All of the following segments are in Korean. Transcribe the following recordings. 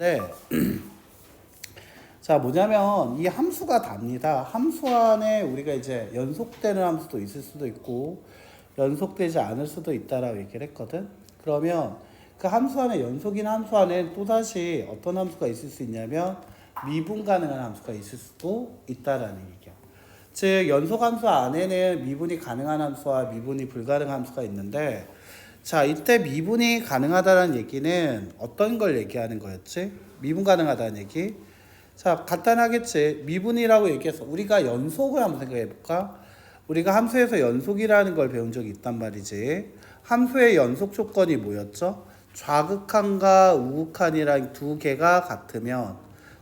네. 자, 뭐냐면 이 함수가 답니다. 함수 안에 우리가 이제 연속되는 함수도 있을 수도 있고 연속되지 않을 수도 있다라고 얘기를 했거든. 그러면 그 함수 안에 연속인 함수 안에 또다시 어떤 함수가 있을 수 있냐면 미분 가능한 함수가 있을 수도 있다라는 얘기야. 즉 연속 함수 안에는 미분이 가능한 함수와 미분이 불가능한 함수가 있는데, 자, 이때 미분이 가능하다는 얘기는 어떤 걸 얘기하는 거였지? 미분 가능하다는 얘기. 자, 간단하겠지. 미분이라고 얘기해서 우리가 연속을 한번 생각해 볼까? 우리가 함수에서 연속이라는 걸 배운 적이 있단 말이지. 함수의 연속 조건이 뭐였죠? 좌극한과 우극한이랑 두 개가 같으면,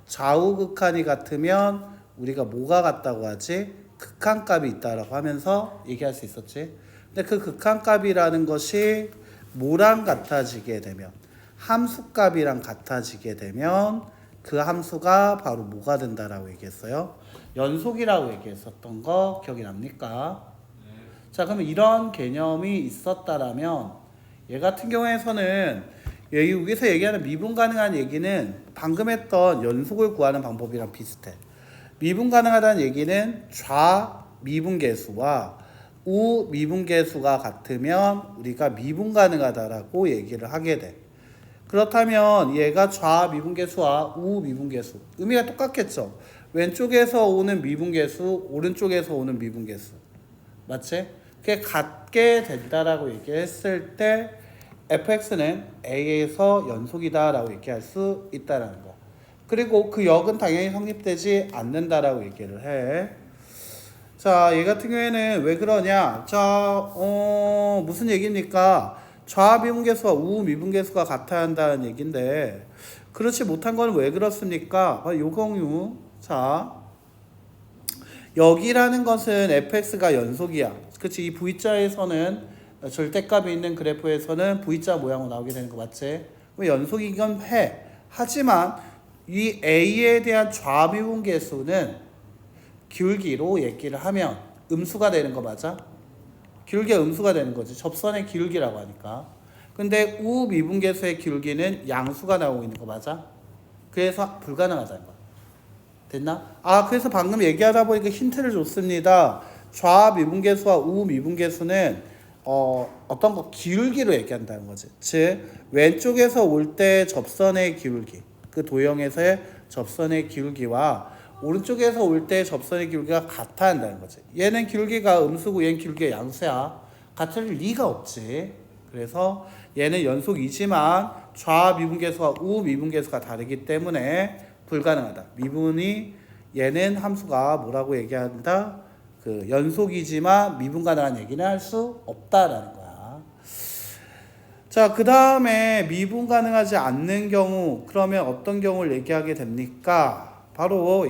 좌우극한이 같으면 우리가 뭐가 같다고 하지? 극한값이 있다라고 하면서 얘기할 수 있었지. 근데 그 극한값이라는 것이 뭐랑 같아지게 되면, 함수값이랑 같아지게 되면 그 함수가 바로 뭐가 된다라고 얘기했어요? 연속이라고 얘기했었던 거 기억이 납니까? 자, 그러면 이런 개념이 있었다라면 얘 같은 경우에서는 여기서 얘기하는 미분 가능한 얘기는 방금 했던 연속을 구하는 방법이랑 비슷해. 미분 가능하다는 얘기는 좌 미분계수와 우 미분계수가 같으면 우리가 미분 가능하다라고 얘기를 하게 돼. 그렇다면 얘가 좌 미분계수와 우 미분계수 의미가 똑같겠죠. 왼쪽에서 오는 미분계수, 오른쪽에서 오는 미분계수, 맞지? 그게 같게 된다라고 얘기했을 때 fx는 a에서 연속이다라고 얘기할 수 있다라는 거. 그리고 그 역은 당연히 성립되지 않는다라고 얘기를 해. 자, 얘 같은 경우에는 왜 그러냐? 자, 무슨 얘기입니까? 좌미분계수와 우미분계수가 같아야 한다는 얘기인데, 그렇지 못한 건 왜 그렇습니까? 요경유. 자, 여기라는 것은 fx가 연속이야. 그치? 이 V자에서는 절대값이 있는 그래프에서는 V자 모양으로 나오게 되는 거 맞지? 왜 연속이긴 해. 하지만 이 a에 대한 좌미분계수는 기울기로 얘기를 하면 음수가 되는 거 맞아? 기울기가 음수가 되는 거지. 접선의 기울기라고 하니까. 근데 우미분계수의 기울기는 양수가 나오고 있는 거 맞아? 그래서 불가능하다는 거야. 됐나? 아, 그래서 방금 얘기하다 보니까 힌트를 줬습니다. 좌미분계수와 우미분계수는 어떤 거 기울기로 얘기한다는 거지. 즉 왼쪽에서 올 때 접선의 기울기, 그 도형에서의 접선의 기울기와 오른쪽에서 올 때 접선의 기울기가 같아 한다는 거지. 얘는 기울기가 음수고 얘는 기울기가 양수야. 같을 리가 없지. 그래서 얘는 연속이지만 좌미분계수와 우미분계수가 다르기 때문에 불가능하다. 미분이 얘는 함수가 뭐라고 얘기한다? 그 연속이지만 미분 가능한 얘기는 할 수 없다라는 거야. 자, 그 다음에 미분 가능하지 않는 경우, 그러면 어떤 경우를 얘기하게 됩니까? 바로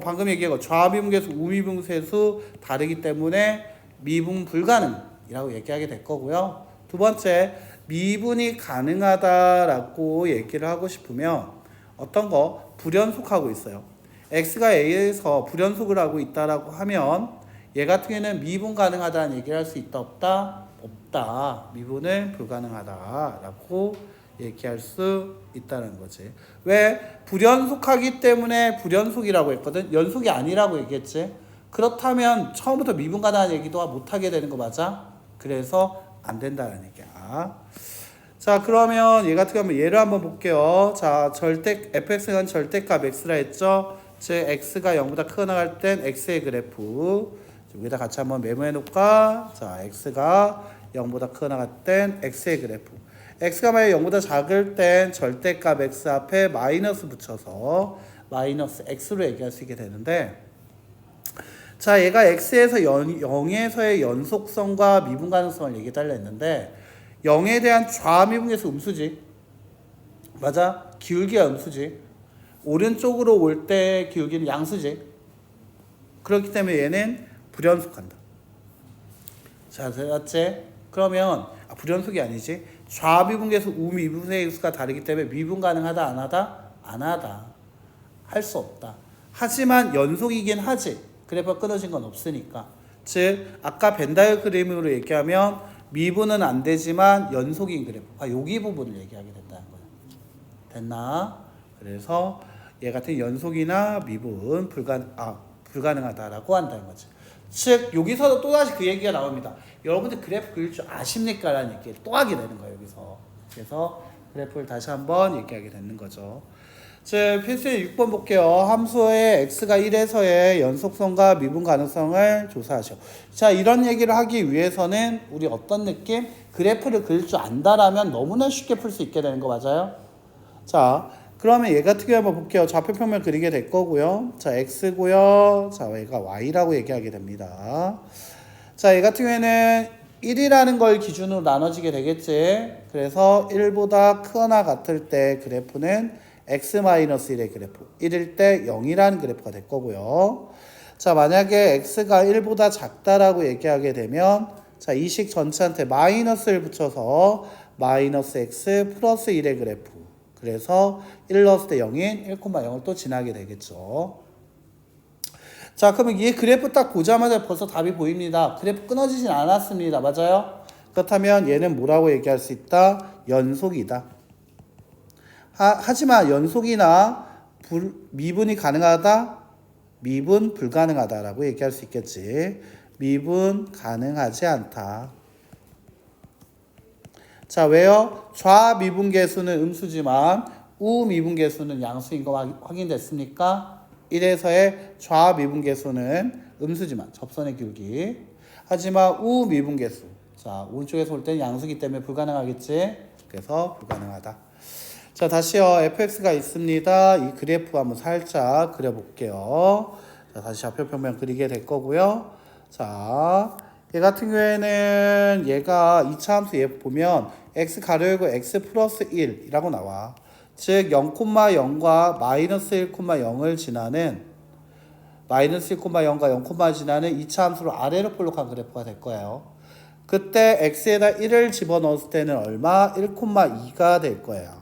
방금 얘기한 거 좌미분계수, 우미분계수 다르기 때문에 미분 불가능이라고 얘기하게 될 거고요. 두 번째, 미분이 가능하다라고 얘기를 하고 싶으면 어떤 거? 불연속하고 있어요. x가 a에서 불연속을 하고 있다라고 하면 얘 같은 경우에는 미분 가능하다는 얘기를 할 수 있다 없다? 없다. 미분은 불가능하다라고 얘기할 수 있다는 거지. 왜? 불연속하기 때문에 불연속이라고 했거든. 연속이 아니라고 얘기했지. 그렇다면 처음부터 미분 가능한 얘기도 못하게 되는 거 맞아? 그래서 안 된다는 얘기야. 자, 그러면 얘 같은 경우는 얘를 한번 볼게요. 자, fx는 절대값 x라 했죠. 즉 x가 0보다 크게 나갈 땐 x의 그래프 여기다 같이 한번 메모해 놓을까? 자, x가 0보다 크게 나갈 땐 x의 그래프. x가 만약 0보다 작을 땐 절대값 x 앞에 마이너스 붙여서 마이너스 x로 얘기할 수 있게 되는데, 자, 얘가 x에서 0에서의 연속성과 미분 가능성을 얘기해달라 했는데 0에 대한 좌미분계수 음수지. 맞아? 기울기가 음수지. 오른쪽으로 올 때 기울기는 양수지. 그렇기 때문에 얘는 불연속한다. 자, 맞지? 그러면 불연속이 아니지. 좌미분계수, 우미분계수가 다르기 때문에 미분 가능하다 안 하다? 안 하다. 할 수 없다. 하지만 연속이긴 하지. 그래프가 끊어진 건 없으니까. 즉 아까 벤다이어 그림으로 얘기하면 미분은 안 되지만 연속인 그래프. 여기 부분을 얘기하게 된다는 거야. 됐나? 그래서 얘 같은 연속이나 미분 불가능하다라고 한다는 거지. 즉 여기서도 또다시 그 얘기가 나옵니다. 여러분들 그래프 그릴 줄 아십니까? 라는 얘기를 또 하게 되는 거예요. 여기서. 그래서 그래프를 다시 한번 얘기하게 되는 거죠. 즉 필수의 6번 볼게요. 함수의 x가 1에서의 연속성과 미분 가능성을 조사하시오. 자, 이런 얘기를 하기 위해서는 우리 어떤 느낌? 그래프를 그릴 줄 안다라면 너무나 쉽게 풀 수 있게 되는 거 맞아요? 자, 그러면 얘 같은 경우 한번 볼게요. 좌표평면 그리게 될 거고요. 자, x고요. 자, 얘가 y라고 얘기하게 됩니다. 자, 얘 같은 경우에는 1이라는 걸 기준으로 나눠지게 되겠지. 그래서 1보다 크거나 같을 때 그래프는 x-1의 그래프, 1일 때 0이라는 그래프가 될 거고요. 자, 만약에 x가 1보다 작다라고 얘기하게 되면 자, 이 식 전체한테 마이너스를 붙여서 마이너스 x 플러스 1의 그래프. 그래서 1 넣었을 때 0인 1,0을 또 지나게 되겠죠. 자, 그러면 이 그래프 딱 보자마자 벌써 답이 보입니다. 그래프 끊어지진 않았습니다. 맞아요? 그렇다면 얘는 뭐라고 얘기할 수 있다? 연속이다. 하지만 연속이나 미분이 가능하다? 미분 불가능하다라고 얘기할 수 있겠지. 미분 가능하지 않다. 자, 왜요? 좌미분계수는 음수지만 우미분계수는 양수인 거 확인됐습니까? 1에서의 좌미분계수는 음수지만 접선의 기울기. 하지만 우미분계수. 자, 오른쪽에서 올 때는 양수기 때문에 불가능하겠지. 그래서 불가능하다. 자, 다시요. fx가 있습니다. 이 그래프 한번 살짝 그려볼게요. 자, 다시 좌표평면 그리게 될 거고요. 자, 얘 같은 경우에는 얘가 2차 함수 얘 보면 x 가로열고 x 플러스 1이라고 나와. 즉 0,0과 마이너스 1,0을 지나는 마이너스 1,0과 0,0 지나는 2차 함수를 아래로 볼록한 그래프가 될 거예요. 그때 x에다 1을 집어넣었을 때는 얼마? 1,2가 될 거예요.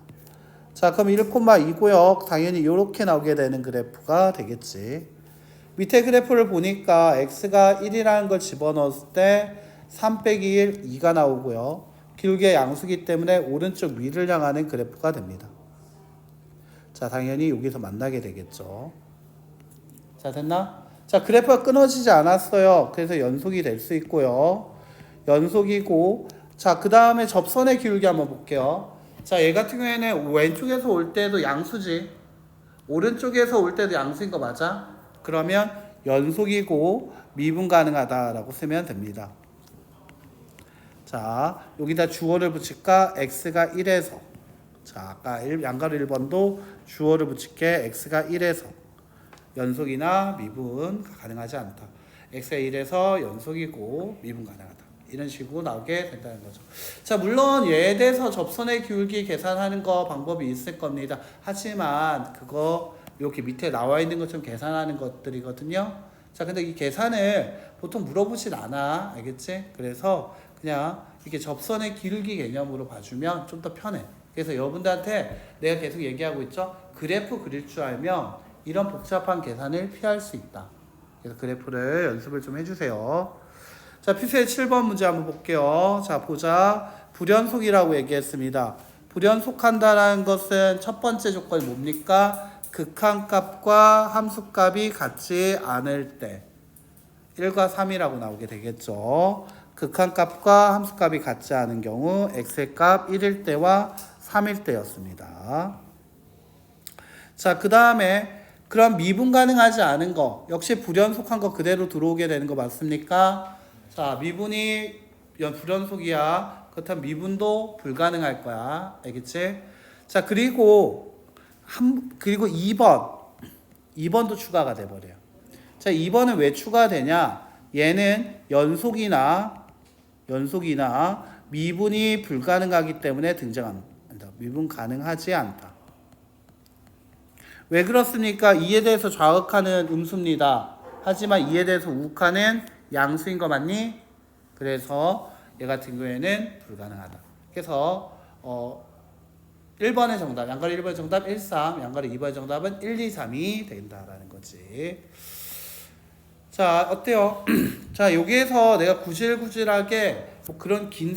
자, 그럼 1,2고요. 당연히 이렇게 나오게 되는 그래프가 되겠지. 밑에 그래프를 보니까 x가 1이라는 걸 집어넣었을 때 3 빼기 1, 2가 나오고요. 기울기의 양수기 때문에 오른쪽 위를 향하는 그래프가 됩니다. 자, 당연히 여기서 만나게 되겠죠. 자, 됐나? 자, 그래프가 끊어지지 않았어요. 그래서 연속이 될 수 있고요. 연속이고, 자, 그 다음에 접선의 기울기 한번 볼게요. 자, 얘 같은 경우에는 왼쪽에서 올 때도 양수지. 오른쪽에서 올 때도 양수인 거 맞아? 그러면 연속이고 미분 가능하다라고 쓰면 됩니다. 자, 여기다 주어를 붙일까? x가 1에서. 자, 아까 양가로 1번도 주어를 붙일게. x가 1에서 연속이나 미분 가능하지 않다. x가 1에서 연속이고 미분 가능하다. 이런 식으로 나오게 된다는 거죠. 자, 물론 얘에 대해서 접선의 기울기 계산하는 거 방법이 있을 겁니다. 하지만 그거 이렇게 밑에 나와 있는 것처럼 계산하는 것들이거든요. 자, 근데 이 계산을 보통 물어보진 않아. 알겠지? 그래서 그냥 이렇게 접선의 기울기 개념으로 봐주면 좀 더 편해. 그래서 여러분들한테 내가 계속 얘기하고 있죠. 그래프 그릴 줄 알면 이런 복잡한 계산을 피할 수 있다. 그래서 그래프를 연습을 좀 해주세요. 자, 필수의 7번 문제 한번 볼게요. 자, 보자. 불연속이라고 얘기했습니다. 불연속한다라는 것은 첫 번째 조건이 뭡니까? 극한값과 함수값이 같지 않을 때 1과 3이라고 나오게 되겠죠. 극한값과 함수값이 같지 않은 경우 x의 값 1일 때와 3일 때였습니다. 자, 그 다음에 그럼 미분 가능하지 않은 거 역시 불연속한 거 그대로 들어오게 되는 거 맞습니까? 자, 미분이 불연속이야. 그렇다면 미분도 불가능할 거야. 알겠지? 자, 그리고 2번도 추가가 돼 버려요. 자, 2번은 왜 추가되냐? 얘는 연속이나 미분이 불가능하기 때문에 등장합니다. 미분 가능하지 않다. 왜 그렇습니까? 2에 대해서 좌극하는 음수입니다. 하지만 2에 대해서 우극하는 양수인 거 맞니? 그래서 얘 같은 경우에는 불가능하다. 그래서 1번의 정답, 양가로 1번의 정답 1, 3, 양가로 2번의 정답은 1, 2, 3이 된다라는 거지. 자, 어때요? 자, 여기에서 내가 구질구질하게 뭐 그런 긴